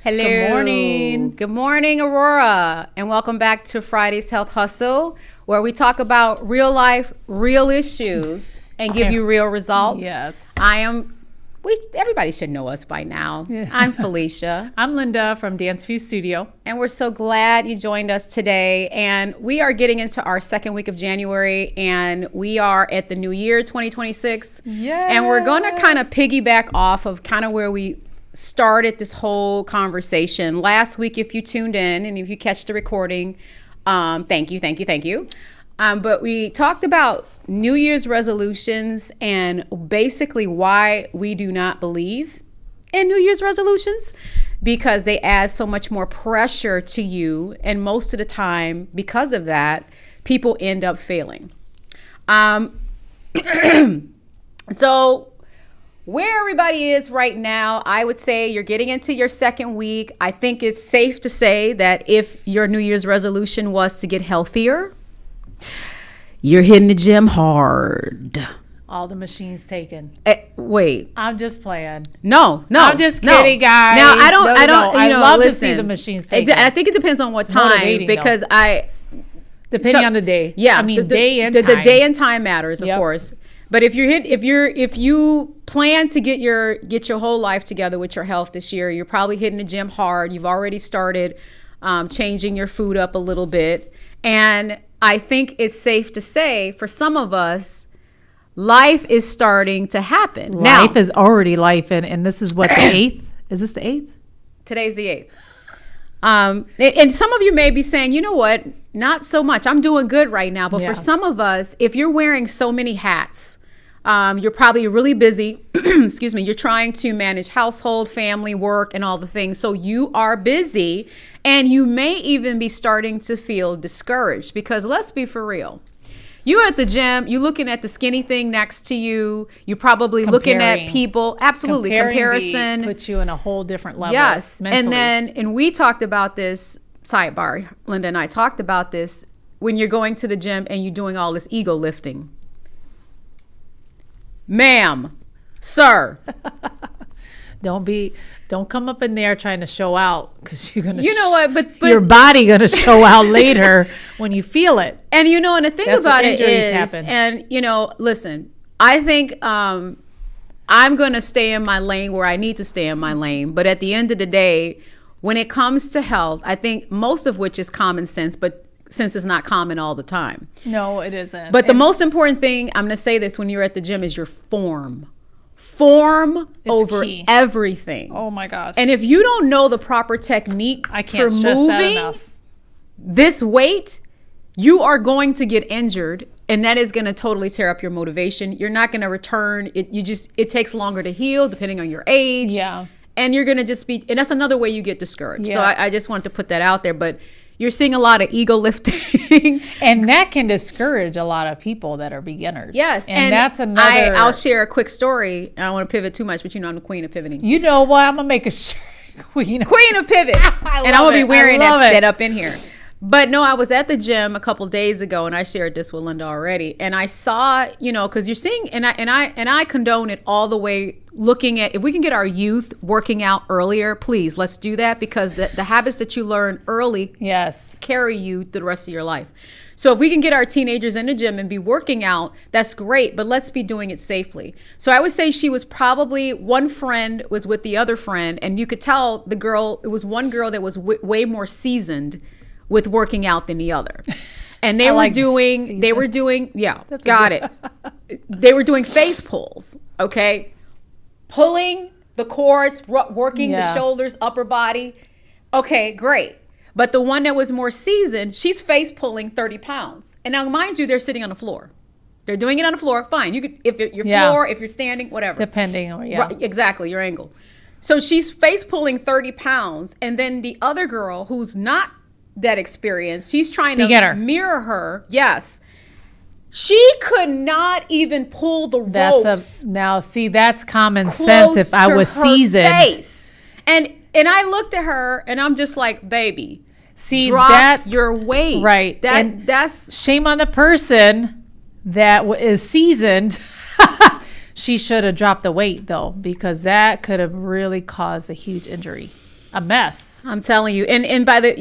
Hello. Good morning. Good morning, Aurora. And welcome back to Friday's Health Hustle, where we talk about real life, real issues, and give you real results. Yes. Everybody should know us by now. Yeah. I'm Felicia. I'm Lynda from Dance View Studio. And we're so glad you joined us today. And we are getting into our second week of January, and we are at the new year, 2026. Yeah. And we're going to kind of piggyback off of kind of where we started this whole conversation last week. If you tuned in and if you catch the recording, thank you. But we talked about New Year's resolutions and basically why we do not believe in New Year's resolutions, because they add so much more pressure to you. And most of the time, because of that, people end up failing. So where everybody is right now, I would say you're getting into your second week. I think it's safe to say that if your New Year's resolution was to get healthier, you're hitting the gym hard. All the machines taken. Wait. I'm just playing. No. I'm just kidding, guys. Now, I don't. I love to see listen, the machines taken. I think it depends on what It's time, motivating, because though. Depending on the day. Yeah. I mean, day and time. The day and time matters, of Yep. course. But if you plan to get your whole life together with your health this year, you're probably hitting the gym hard. You've already started changing your food up a little bit. And I think it's safe to say for some of us, life is starting to happen. Life is already life, and this is what, the 8th? Is this the 8th? Today's the 8th. And some of you may be saying, you know what, not so much. I'm doing good right now. But Yeah. for some of us, if you're wearing so many hats, you're probably really busy. Excuse me. You're trying to manage household, family, work, and all the things. So you are busy, and you may even be starting to feel discouraged, because let's be for real. You at the gym, you looking at the skinny thing next to you. You're probably looking at people. Absolutely. Comparison puts you in a whole different level. Yes. Mentally. And we talked about this, sidebar, Lynda and I talked about this, when you're going to the gym and you're doing all this ego lifting. Ma'am, sir. Don't come up in there trying to show out, because you're gonna. You know what? But your body gonna show out later when you feel it. And and the thing That's about when it injuries is, happen. and listen, I think I'm gonna stay in my lane where I need to stay in my lane. But at the end of the day, when it comes to health, I think most of which is common sense, but since it's not common all the time. No, it isn't. But the most important thing, I'm gonna say this when you're at the gym, is your form. Form over key. everything. Oh my gosh. And if you don't know the proper technique I can't for stress that moving enough. this weight, you are going to get injured, and that is going to totally tear up your motivation. You're not going to return. It takes longer to heal depending on your age. Yeah. And you're going to just be, and that's another way you get discouraged. So Yeah. I just wanted to put that out there. But you're seeing a lot of ego lifting. And that can discourage a lot of people that are beginners. Yes. And that's another. I'll share a quick story. I don't want to pivot too much, but I'm the queen of pivoting. You know what? I'm going to make a shirt. Queen Of pivot. And I'm going to be wearing that up in here. But no, I was at the gym a couple days ago, and I shared this with Lynda already. And I saw, because you're seeing, and I condone it all the way, looking at, if we can get our youth working out earlier, please, let's do that, because the habits that you learn early Yes. carry you the rest of your life. So if we can get our teenagers in the gym and be working out, that's great, but let's be doing it safely. So I would say she was probably, one friend was with the other friend, and you could tell it was one girl that was way more seasoned with working out than the other. And they were doing, yeah, That's got it. They were doing face pulls, okay? Pulling the cords, working the shoulders, upper body. Okay, great. But the one that was more seasoned, she's face pulling 30 pounds. And now, mind you, they're sitting on the floor. They're doing it on the floor. Fine. You could, if you're floor, if you're standing, whatever. Depending on, Right, exactly, your angle. So she's face pulling 30 pounds. And then the other girl, who's not that experienced, she's trying to mirror her. Yes. She could not even pull the ropes. That's common sense if I was seasoned. Face. And I looked at her and I'm just like, baby, drop your weight. Right. That's shame on the person that is seasoned. She should have dropped the weight though, because that could have really caused a huge injury. a mess. I'm telling you. And by the,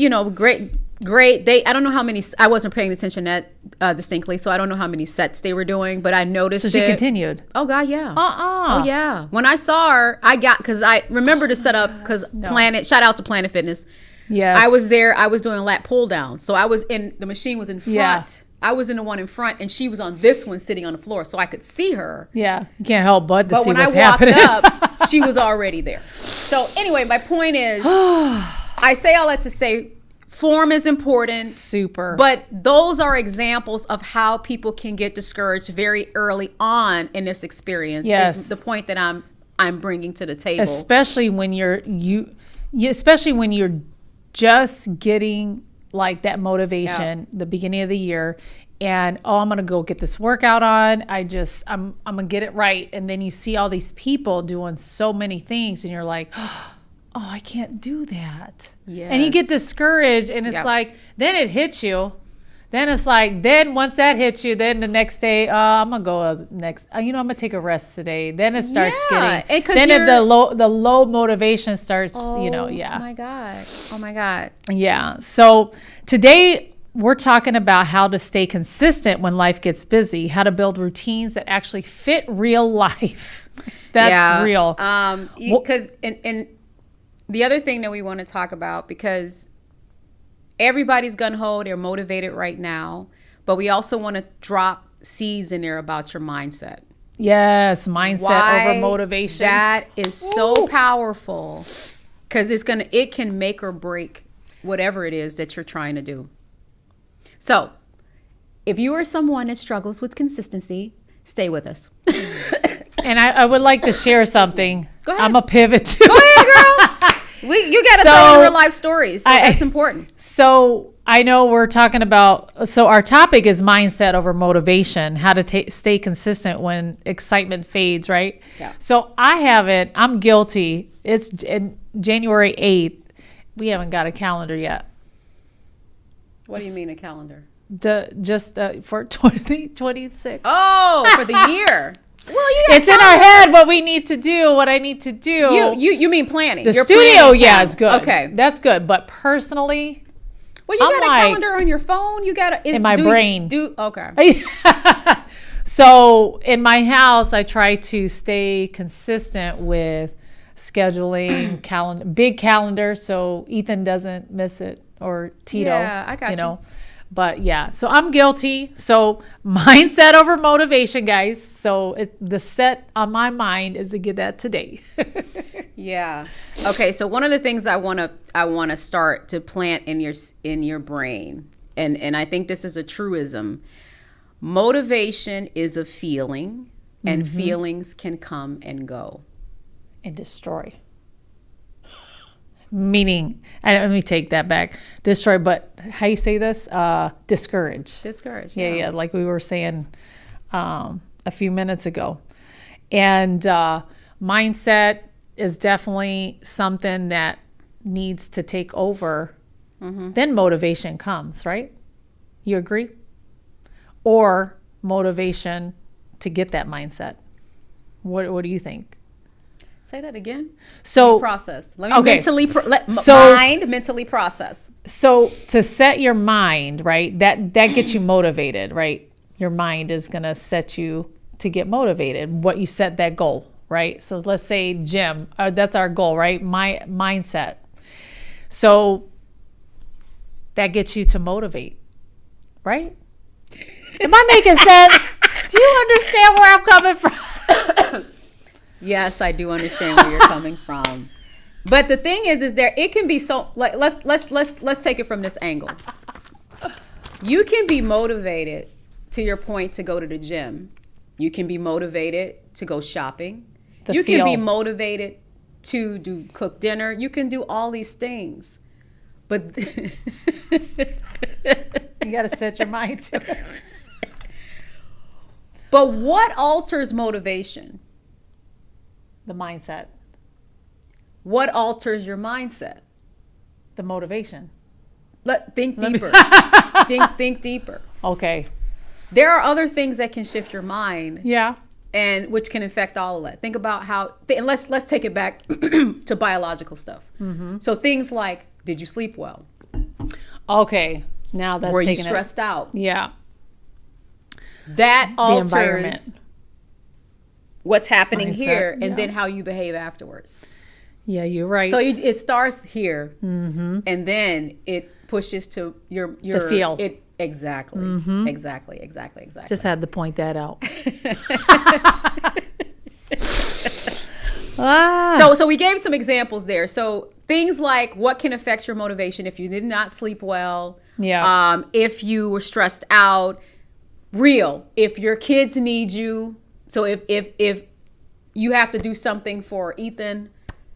great. I don't know how many, I wasn't paying attention that distinctly, so I don't know how many sets they were doing, but I noticed So she continued. Oh, God, yeah. Uh-uh. Oh, yeah. When I saw her, because I remember to set up, because shout out to Planet Fitness. Yes. I was there. I was doing lat pull down. So I was the machine was in front. Yeah. I was in the one in front, and she was on this one sitting on the floor, so I could see her. Yeah. You can't help but to see when what's I walked happening. up, she was already there. So anyway, my point is, I say all that to say, form is important. Super. But those are examples of how people can get discouraged very early on in this experience. Yes. Is the point that I'm bringing to the table. Especially when especially when you're just getting like that motivation, the beginning of the year, and I'm gonna go get this workout on. I'm gonna get it right, and then you see all these people doing so many things, and you're like, oh, I can't do that. Yes. And you get discouraged, and it's like, then it hits you. Then it's like, then once that hits you, then the next day, I'm gonna go I'm gonna take a rest today. Then it starts getting, then the low motivation starts, Oh my God. Yeah. So today we're talking about how to stay consistent when life gets busy, how to build routines that actually fit real life. That's real. Because and the other thing that we want to talk about, because everybody's gung-ho, they're motivated right now, but we also want to drop seeds in there about your mindset. Yes, mindset over motivation. That is so powerful, because it can make or break whatever it is that you're trying to do. So, if you are someone that struggles with consistency, stay with us. And I would like to share something. Go ahead. I'm a pivot too. Go ahead, girl. You got to tell in real life stories. So that's important. So I know we're talking about, so our topic is mindset over motivation, how to stay consistent when excitement fades, right? Yeah. So I'm guilty. It's January 8th. We haven't got a calendar yet. What do you mean a calendar? For 2026. Oh, for the year. Well, it's in our head what we need to do, what I need to do. You mean planning? The You're studio, planning is good. Okay, that's good. But personally, well, you got a calendar on your phone. You got in my brain. Okay. So in my house, I try to stay consistent with scheduling big calendar, so Ethan doesn't miss it, or Tito. Yeah, I got you. But yeah, so I'm guilty. So mindset over motivation, guys. So the set on my mind is to get that today. Yeah. Okay. So one of the things I want to start to plant in your brain, and I think this is a truism. Motivation is a feeling, and feelings can come and go, and destroy. Meaning, let me take that back. Destroy, but how you say this? Discourage. Discourage. Yeah, like we were saying a few minutes ago. And mindset is definitely something that needs to take over. Then motivation comes, right? You agree? Or motivation to get that mindset. What do you think? Say that again. So process. Let me mentally process. So to set your mind, right? That gets you motivated, right? Your mind is gonna set you to get motivated. What you set that goal, right? So let's say gym. That's our goal, right? My mindset. So that gets you to motivate, right? Am I making sense? Do you understand where I'm coming from? Yes, I do understand where you're coming from. But the thing is it can be so, like, let's take it from this angle. You can be motivated, to your point, to go to the gym. You can be motivated to go shopping. You can be motivated to cook dinner. You can do all these things. But you got to set your mind to it. But what alters motivation? The mindset. What alters your mindset? The motivation. Think deeper. Think deeper. Okay. There are other things that can shift your mind. Yeah. and which can affect all of that. Think about how, and let's take it back to biological stuff. So things like, did you sleep well? Okay, now that's Were you taking stressed out? Yeah, That alters environment. what's happening Mindset, here, and yeah. then how you behave afterwards. yeah, you're right. So it starts here, and then it pushes to your The feel. It exactly. Just had to point that out. So we gave some examples there. So things like what can affect your motivation if you did not sleep well. Yeah. If you were stressed out. Real. If your kids need you. So if you have to do something for Ethan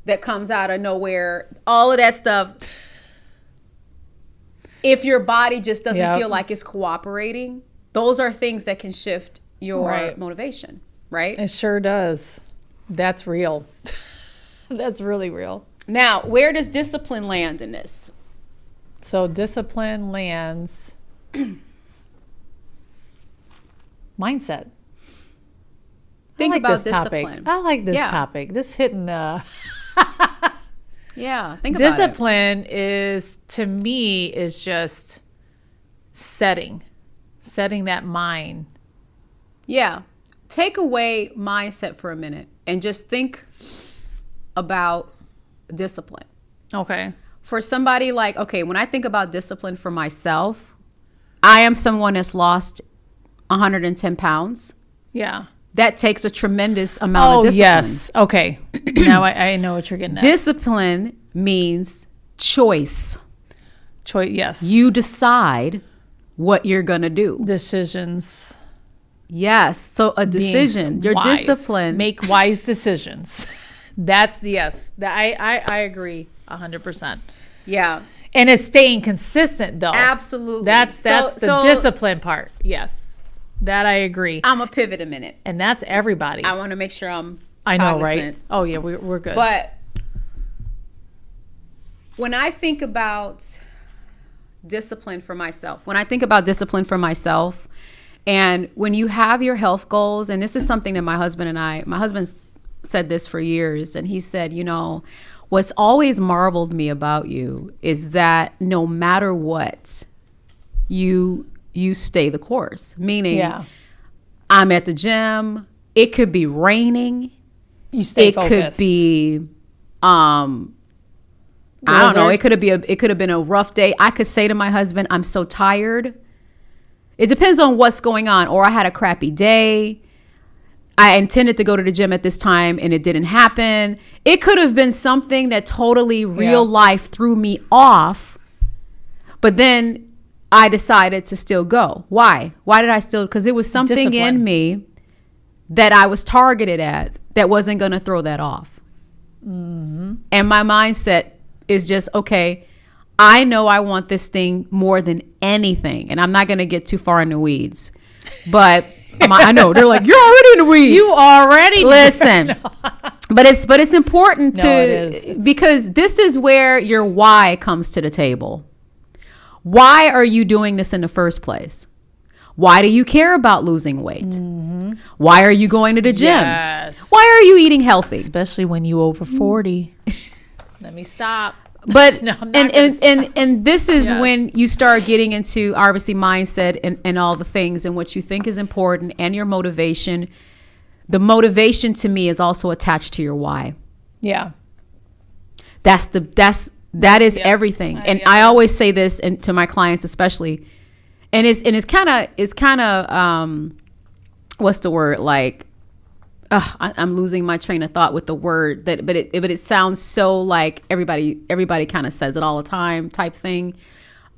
that comes out of nowhere, all of that stuff. If your body just doesn't feel like it's cooperating, those are things that can shift your motivation, right? It sure does. That's real. That's really real. Now, where does discipline land in this? So discipline lands mindset. Think I like about this topic. discipline. I like this topic. This hitting Yeah, think about it. discipline is, to me, is just setting that mind. Yeah. Take away mindset for a minute and just think about discipline. Okay. For somebody like, okay, when I think about discipline for myself, I am someone that's lost 110 pounds. Yeah. That takes a tremendous amount of discipline. Yes. Okay. Now I know what you're getting at. Discipline means choice. Yes. You decide what you're going to do. Decisions. Yes. So a decision, your wise. discipline. Make wise decisions. That's yes. I agree 100%. Yeah. And it's staying consistent though. Absolutely. That's the discipline part. Yes. That I agree. I'm going to pivot a minute. And that's everybody. I want to make sure I'm I know, cognizant. right? Oh yeah, we're good. But when I think about discipline for myself, and when you have your health goals, and this is something that my husband said this for years, and he said, what's always marveled me about you is that no matter what, you stay the course. Meaning, I'm at the gym. It could be raining. You stay focused. It could be, I don't know. It could have been a rough day. I could say to my husband, I'm so tired. It depends on what's going on. Or I had a crappy day. I intended to go to the gym at this time and it didn't happen. It could have been something that totally real life threw me off. But then I decided to still go. Why? Why did I still? Because it was something in me that I was targeted at that wasn't going to throw that off. Mm-hmm. And my mindset is just, okay, I know I want this thing more than anything. And I'm not going to get too far in the weeds. But I know they're like, you're already in the weeds. You already listen. But it's important to because this is where your why comes to the table. Why are you doing this in the first place? Why do you care about losing weight? Mm-hmm. Why are you going to the gym? Yes. Why are you eating healthy? Especially when you over 40. Let me stop. But no, and this is when you start getting into obviously mindset and all the things and what you think is important and your motivation. The motivation to me is also attached to your why. Yeah. That is everything. And I always say this to my clients especially. And it's kind of what's the word, like I'm losing my train of thought with the word that, but it sounds so like everybody kind of says it all the time type thing.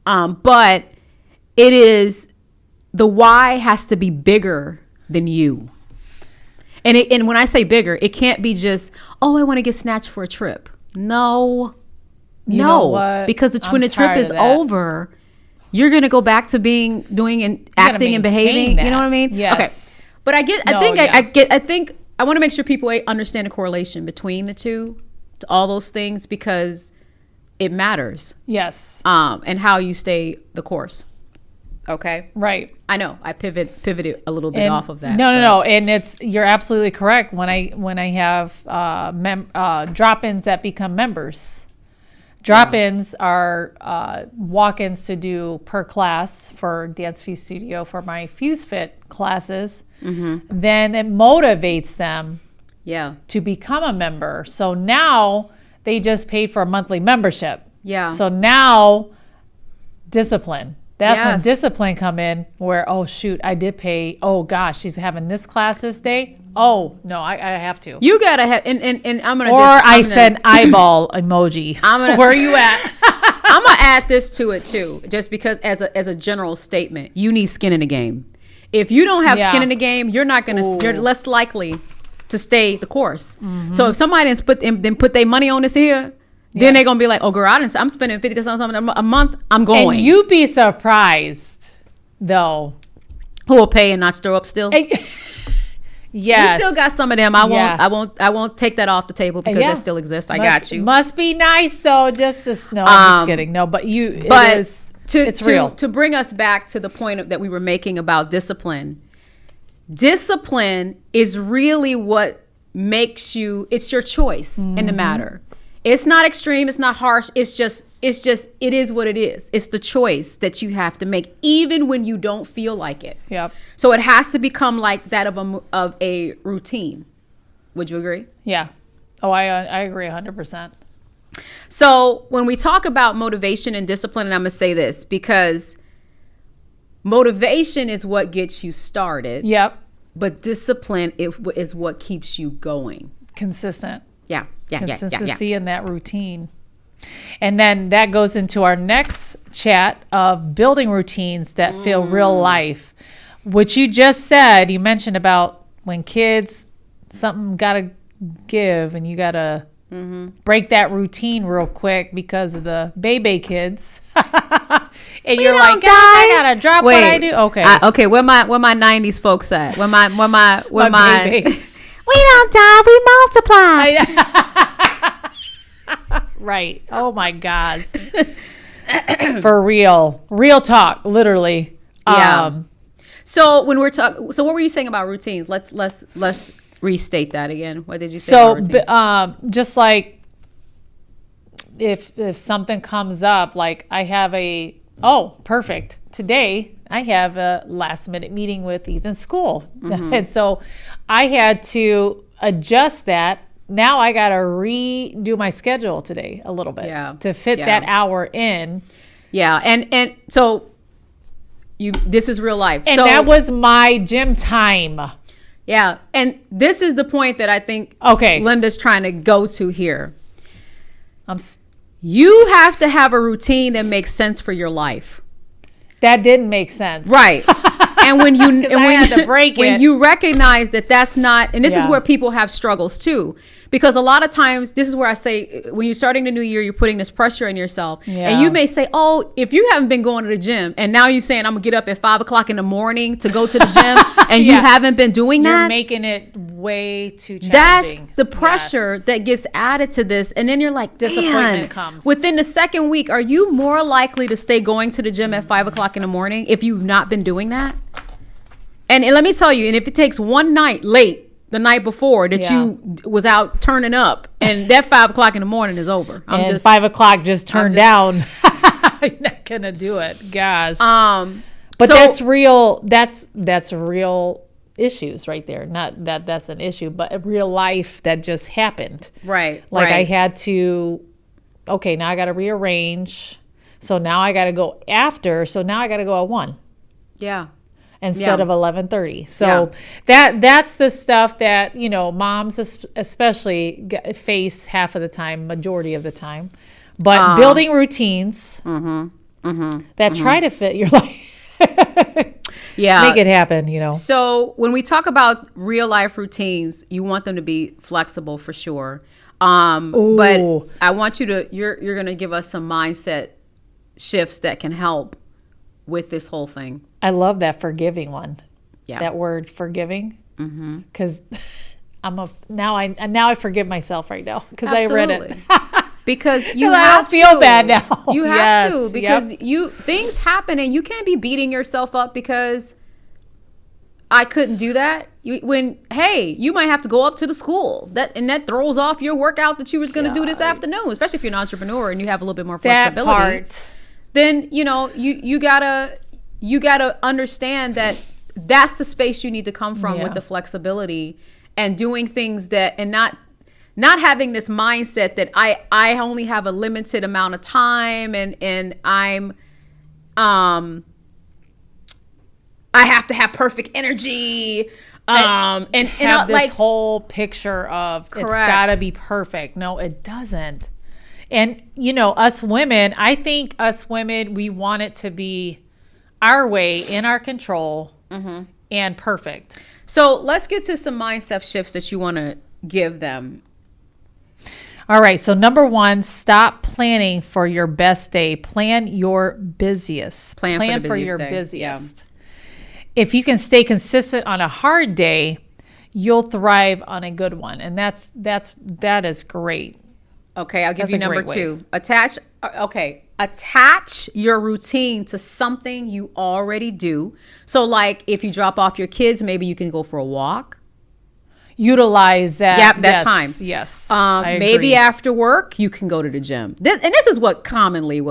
But it is, the why has to be bigger than you. And when I say bigger, it can't be just, I want to get snatched for a trip. No, because when the trip is over, you're going to go back to doing and acting and behaving. That. You know what I mean? Yes. Okay. But I think I want to make sure people understand the correlation between the two, to all those things, because it matters. Yes. And how you stay the course. Okay. Right. I know I pivoted a little bit off of that. No. And you're absolutely correct. When I have drop-ins that become members. Drop-ins are walk-ins to do per class for Dance Fuse Studio for my Fuse Fit classes. Mm-hmm. Then it motivates them to become a member. So now they just paid for a monthly membership. Yeah. So now discipline. That's when discipline come in where, oh, shoot, I did pay. Oh, gosh, she's having this class this day. Oh, no, I have to. You got to have, and I'm going to I send eyeball emoji. Where are you at? I'm going to add this to it, too, just because as a general statement, you need skin in the game. If you don't have skin in the game, you're not going to, you're less likely to stay the course. Mm-hmm. So if somebody didn't put their money on this here, then they're going to be like, oh, girl, I'm spending $50 something a month. I'm going. And you'd be surprised, though. Who will pay and not stir up still? Yes. We still got some of them. I won't take that off the table because that still exists. I got you. Must be nice, so just no, I'm just kidding. No, but it's real. To bring us back to the point that we were making about discipline. Discipline is really what makes you, it's your choice in the matter. It's not extreme. It's not harsh. It is what it is. It's the choice that you have to make, even when you don't feel like it. Yep. So it has to become like that of a routine. Would you agree? Yeah. Oh, I agree 100%. So when we talk about motivation and discipline, and I'm going to say this because motivation is what gets you started. Yep. But discipline is what keeps you going. Consistent. Yeah. Consistency in that routine. And then that goes into our next chat of building routines that feel real life, which you just said. You mentioned about when kids, something got to give and you got to break that routine real quick because of the baby kids. And you're like, I got to drop what I do. Okay. Where my 90s folks at? Where my babies. We don't die, we multiply. Right. Oh my gosh. For real. Real talk, literally. Yeah. So when we're talking, so what were you saying about routines? Let's restate that again. What did you say about routines? Just like if something comes up, like I have perfect. Today I have a last minute meeting with Ethan's school. Mm-hmm. And so I had to adjust that. Now I got to redo my schedule today a little bit to fit that hour in. Yeah. And so this is real life. And that was my gym time. Yeah. And this is the point that I think Lynda's trying to go to here. You have to have a routine that makes sense for your life. That didn't make sense. Right. And when you when you recognize that that's not, and this is where people have struggles too, because a lot of times this is where I say when you're starting the new year, you're putting this pressure on yourself, and you may say, oh, if you haven't been going to the gym and now you're saying I'm gonna get up at 5:00 in the morning to go to the gym, and you haven't been doing that, you're making it way too challenging. That's the pressure that gets added to this, and then you're like, disappointment comes within the second week. Are you more likely to stay going to the gym at 5:00 in the morning if you've not been doing that? And let me tell you, and if it takes one night late the night before that you was out turning up, and that 5:00 in the morning is over. And 5:00 just turned down. I'm not gonna do it, gosh. But that's real. That's real issues right there. Not that's an issue, but a real life that just happened. Right. Like I had to. Okay, now I got to rearrange. So now I got to go after. So now I got to go at 1. Yeah. Instead of 11:30. So that's the stuff that, moms especially face half of the time, majority of the time. But building routines that try to fit your life. Make it happen, So when we talk about real life routines, you want them to be flexible for sure. But I want you're going to give us some mindset shifts that can help with this whole thing. I love that forgiving one. Yeah. That word forgiving. Because now I forgive myself right now because I read it. Because you 'Cause I have don't feel to. bad now. You have Yes, to, because things happen and you can't be beating yourself up because I couldn't do that. You might have to go up to the school that throws off your workout that you was going to do this afternoon, especially if you're an entrepreneur and you have a little bit more flexibility. That part. Then you gotta understand that that's the space you need to come from with the flexibility and doing things and not having this mindset that I only have a limited amount of time and I have to have perfect energy. And have this whole picture of it's gotta be perfect. No, it doesn't. And us women, I think us women, we want it to be our way, in our control, and perfect. So let's get to some mindset shifts that you want to give them. All right. So number 1, stop planning for your best day. Plan your busiest. Plan for your day. busiest. Yeah. If you can stay consistent on a hard day, you'll thrive on a good one. And that is great. Okay, I'll give you number 2. Attach your routine to something you already do. So like if you drop off your kids, maybe you can go for a walk. Utilize that. Yep, that time. Yes. Maybe after work you can go to the gym. This is what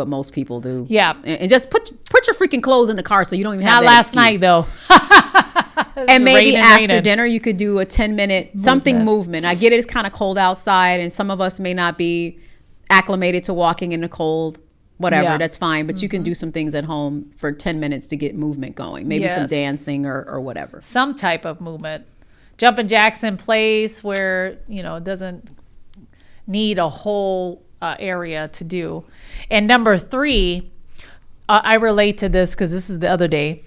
most people do. Yeah. And just put your freaking clothes in the car so you don't even have Not last night though. And maybe after dinner you could do a 10-minute movement. I get it, it's kind of cold outside and some of us may not be acclimated to walking in the cold. Whatever, that's fine. But you can do some things at home for 10 minutes to get movement going. Maybe some dancing or whatever. Some type of movement. Jumping jacks in place where, it doesn't need a whole area to do. And number 3, I relate to this because this is the other day.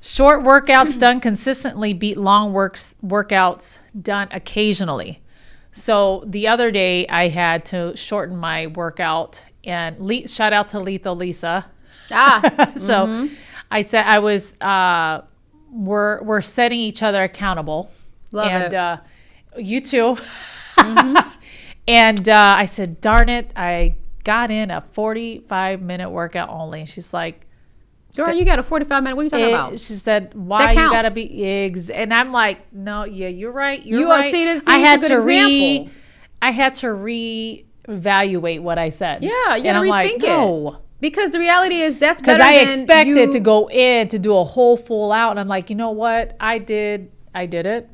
Short workouts done consistently beat long workouts done occasionally. So the other day I had to shorten my workout, and shout out to Lethal Lisa. So I said we're setting each other accountable. Love it. You too. And I said, darn it, I got in a 45-minute workout only. And she's like, girl, you got a 45-minute. What are you talking about? She said, why you got to be eggs? And I'm like, no, you're right. You're right. I had to example. I had to reevaluate what I said. Yeah, you got to rethink it. Because the reality is that's better than because I expected to go in to do a whole full out. And I'm like, you know what? I did it.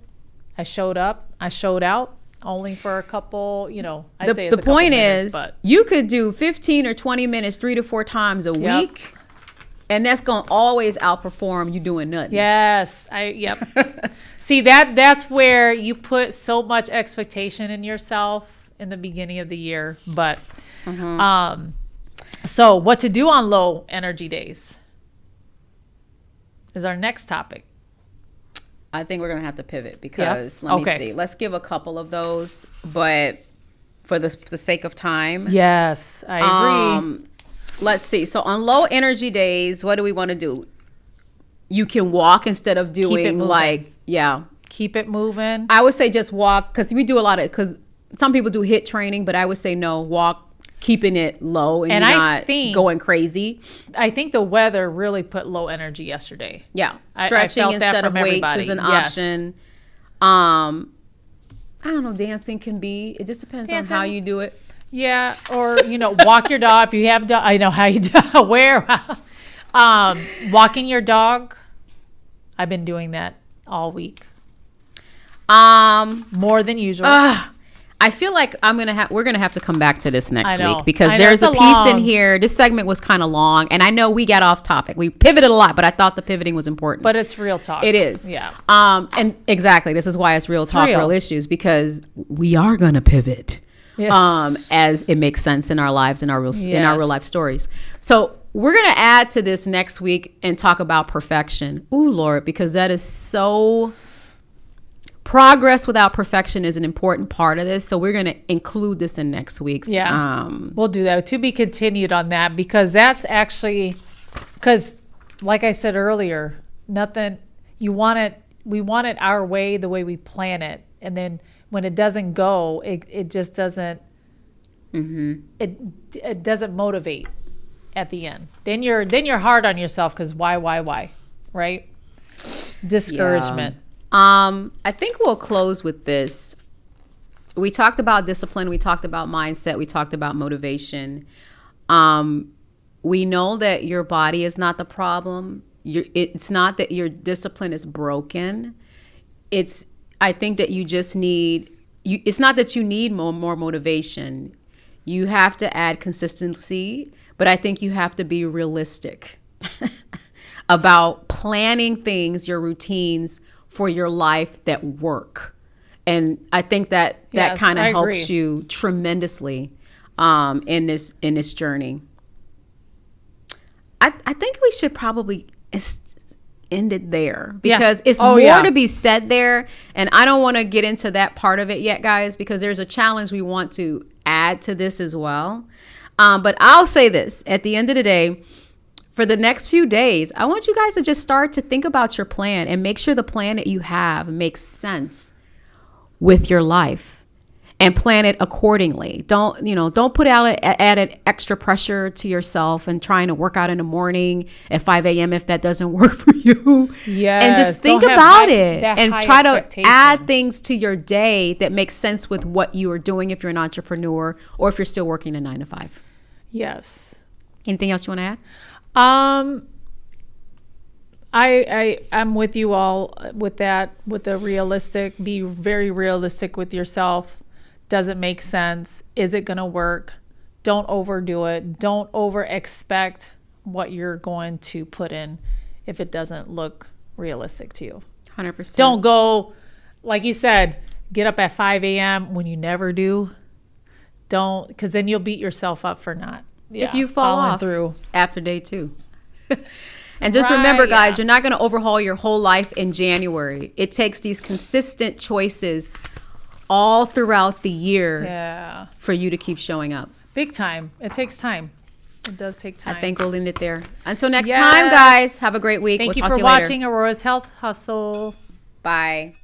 I showed up. I showed out. Only for a couple, the point is, you could do 15 or 20 minutes 3 to 4 times a week, and that's gonna always outperform you doing nothing. Yes, See, that's where you put so much expectation in yourself in the beginning of the year. But so what to do on low energy days is our next topic. I think we're going to have to pivot because let me see. Let's give a couple of those, but for the sake of time. Yes, I agree. Let's see. So on low energy days, what do we want to do? You can walk instead of doing keep it moving. I would say just walk because we do a lot of, because some people do HIIT training, but I would say no, walk, keeping it low and not going crazy. I think the weather really put low energy yesterday. Yeah. Stretching instead of weights is an option. I don't know, dancing can be. It just depends on how you do it. Yeah. Or, walk your dog. If you have dog, I know how you do where. Walking your dog. I've been doing that all week. More than usual. I feel like we're gonna have to come back to this next week because there's a piece in here. This segment was kind of long, and I know we got off topic. We pivoted a lot, but I thought the pivoting was important. But it's real talk. It is. Yeah. And exactly, this is why it's real talk, real issues, because we are gonna pivot. Yeah. As it makes sense in our lives, in our real life stories. So we're gonna add to this next week and talk about perfection. Ooh, Lord, because that is so. Progress without perfection is an important part of this. So we're going to include this in next week's. Yeah. We'll do that. To be continued on that, because that's actually, because like I said earlier, we want it our way, the way we plan it. And then when it doesn't go, it just doesn't it doesn't motivate at the end. Then you're hard on yourself because why, right? Discouragement. I think we'll close with this. We talked about discipline. We talked about mindset. We talked about motivation. We know that your body is not the problem. It's not that your discipline is broken. I think that you just need, it's not that you need more motivation. You have to add consistency, but I think you have to be realistic about planning things, your routines for your life that work. And I think that kind of helps you tremendously in this journey. I think we should probably end it there because it's more to be said there. And I don't want to get into that part of it yet, guys, because there's a challenge we want to add to this as well. But I'll say this at the end of the day, for the next few days, I want you guys to just start to think about your plan and make sure the plan that you have makes sense with your life. And plan it accordingly. Don't put out added extra pressure to yourself and trying to work out in the morning at 5 a.m. if that doesn't work for you. Yes. And just think about it and try to add things to your day that makes sense with what you are doing if you're an entrepreneur or if you're still working a 9 to 5. Yes. Anything else you want to add? I'm with you all with that, with the realistic, be very realistic with yourself. Does it make sense? Is it going to work? Don't overdo it. Don't over expect what you're going to put in if it doesn't look realistic to you. 100%. Don't go, like you said, get up at 5 a.m. when you never do. Don't, because then you'll beat yourself up for not. If you fall off through after day 2. And just remember, guys, you're not going to overhaul your whole life in January. It takes these consistent choices all throughout the year for you to keep showing up. Big time. It takes time. It does take time. I think we'll end it there. Until next time, guys, have a great week. Thank you for watching Aurora's Health Hustle. Bye.